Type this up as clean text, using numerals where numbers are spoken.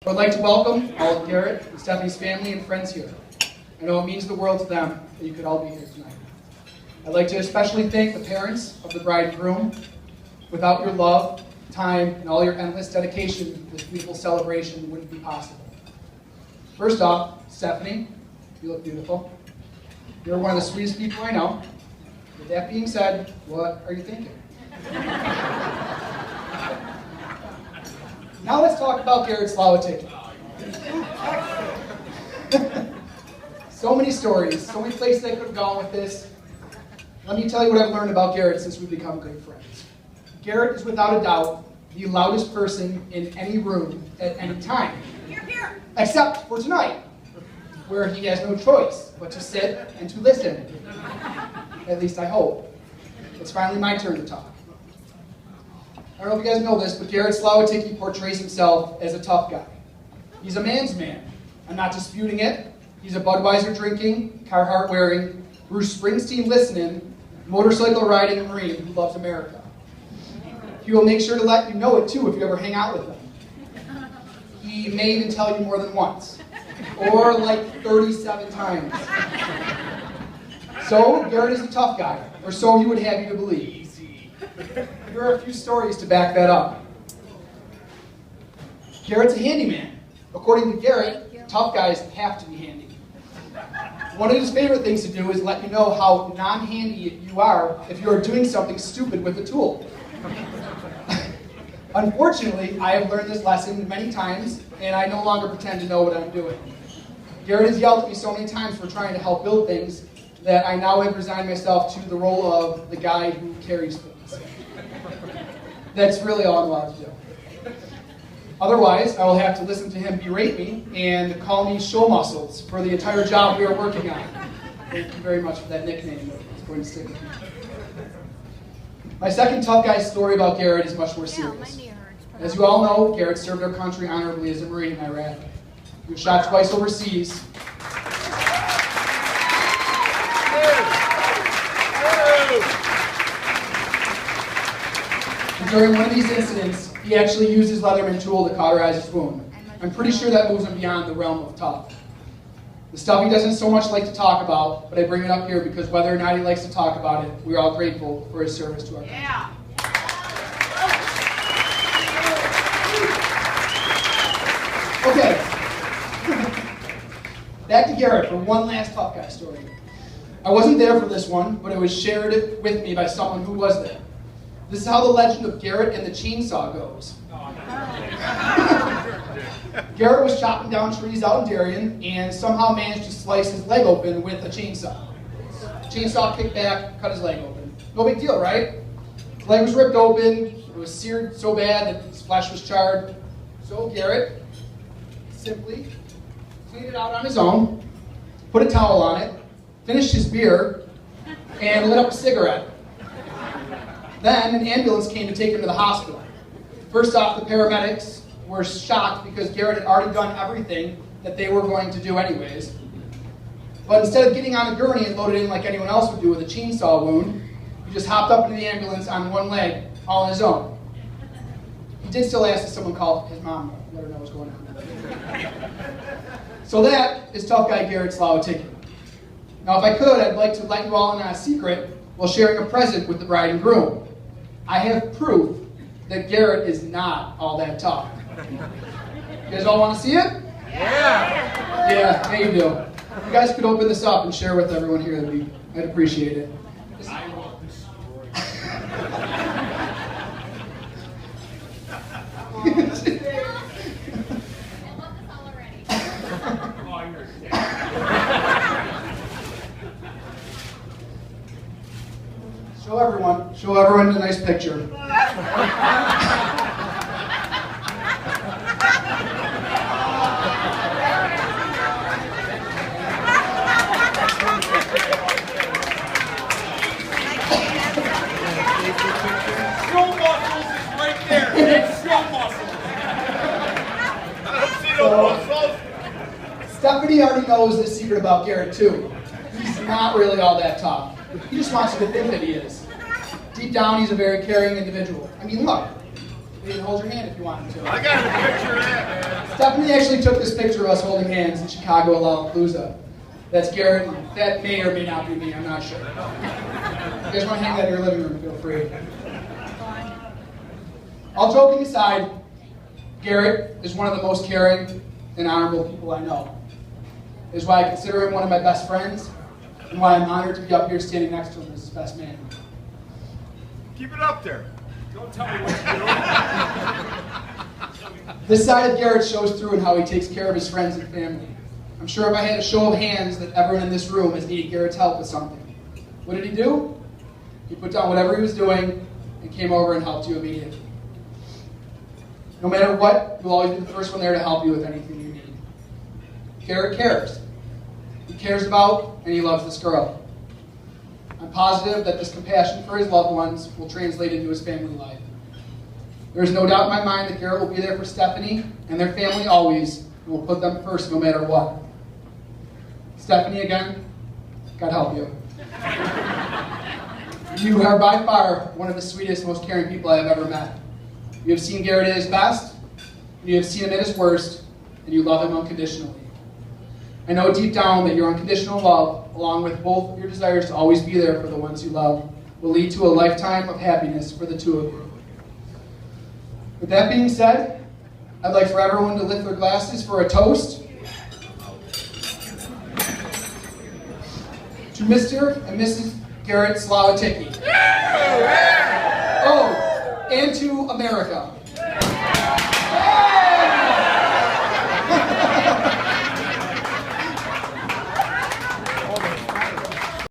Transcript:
I would like to welcome all of Garrett and Stephanie's family and friends here. I know it means the world to them that you could all be here tonight. I'd like to especially thank the parents of the bride and groom. Without your love, time, and all your endless dedication, this beautiful celebration wouldn't be possible. First off, Stephanie, you look beautiful. You're one of the sweetest people I know. With that being said, what are you thinking? Now let's talk about Garrett Slawacek. So many stories, so many places I could have gone with this. Let me tell you what I've learned about Garrett since we've become good friends. Garrett is without a doubt the loudest person in any room at any time. Here. Except for tonight, where he has no choice but to sit and to listen. At least I hope. It's finally my turn to talk. I don't know if you guys know this, but Garrett Slawacek portrays himself as a tough guy. He's a man's man. I'm not disputing it. He's a Budweiser drinking, Carhartt wearing, Bruce Springsteen listening, motorcycle riding Marine who loves America. He will make sure to let you know it too if you ever hang out with him. He may even tell you more than once, or like 37 times. So, Garrett is a tough guy, or so he would have you to believe. Here are a few stories to back that up. Garrett's a handyman. According to Garrett, tough guys have to be handy. One of his favorite things to do is let you know how non-handy you are if you are doing something stupid with a tool. Unfortunately, I have learned this lesson many times, and I no longer pretend to know what I'm doing. Garrett has yelled at me so many times for trying to help build things that I now have resigned myself to the role of the guy who carries things. That's really all I'm allowed to do. Otherwise, I will have to listen to him berate me and call me show muscles for the entire job we are working on. Thank you very much for that nickname. It's going to stick with me. My second tough guy story about Garrett is much more serious. As you all know, Garrett served our country honorably as a Marine in Iraq. He was shot twice overseas. And during one of these incidents, he actually used his Leatherman tool to cauterize his wound. I'm pretty sure that moves him beyond the realm of tough. The stuff he doesn't so much like to talk about, but I bring it up here because whether or not he likes to talk about it, we're all grateful for his service to our country. Yeah. Okay. Back to Garrett for one last tough guy story. I wasn't there for this one, but it was shared with me by someone who was there. This is how the legend of Garrett and the chainsaw goes. Garrett was chopping down trees out in Darien and somehow managed to slice his leg open with a chainsaw. Chainsaw kicked back, cut his leg open. No big deal, right? His leg was ripped open, it was seared so bad that his flesh was charred. So Garrett simply cleaned it out on his own, put a towel on it, finished his beer, and lit up a cigarette. Then an ambulance came to take him to the hospital. First off, the paramedics were shocked because Garrett had already done everything that they were going to do anyways. But instead of getting on a gurney and loaded in like anyone else would do with a chainsaw wound, he just hopped up into the ambulance on one leg, all on his own. He did still ask if someone called his mom, let her know what's going on. So that is tough guy Garrett Slawacek. Now if I could, I'd like to let you all in on a secret while sharing a present with the bride and groom. I have proof that Garrett is not all that tough. You guys all want to see it? Yeah. Yeah, you do. If you guys could open this up and share with everyone here, I'd appreciate it. I will destroy Show everyone a nice picture. Show muscles is right there. It's show muscles. I don't see no muscles. Stephanie already knows this secret about Garrett too. He's not really all that tough. He just wants you to think that he is. Deep down, he's a very caring individual. I mean, look. You can hold your hand if you want him to. I got a picture of that, man. Stephanie actually took this picture of us holding hands in Chicago at Lollapalooza. That's Garrett. That may or may not be me, I'm not sure. If you guys want to hang that in your living room, feel free. All joking aside, Garrett is one of the most caring and honorable people I know. It is why I consider him one of my best friends, and why I'm honored to be up here standing next to him as his best man. Keep it up there. Don't tell me what to do. This side of Garrett shows through in how he takes care of his friends and family. I'm sure if I had a show of hands that everyone in this room has needed Garrett's help with something. What did he do? He put down whatever he was doing and came over and helped you immediately. No matter what, you'll always be the first one there to help you with anything you need. Garrett cares. He cares about and he loves this girl. I'm positive that this compassion for his loved ones will translate into his family life. There is no doubt in my mind that Garrett will be there for Stephanie and their family always, and will put them first no matter what. Stephanie, again, God help you. You are by far one of the sweetest, most caring people I have ever met. You have seen Garrett at his best, you have seen him at his worst, and you love him unconditionally. I know deep down that your unconditional love, along with both of your desires to always be there for the ones you love, will lead to a lifetime of happiness for the two of you. With that being said, I'd like for everyone to lift their glasses for a toast to Mr. and Mrs. Garrett Slawiecki. Oh, and to America.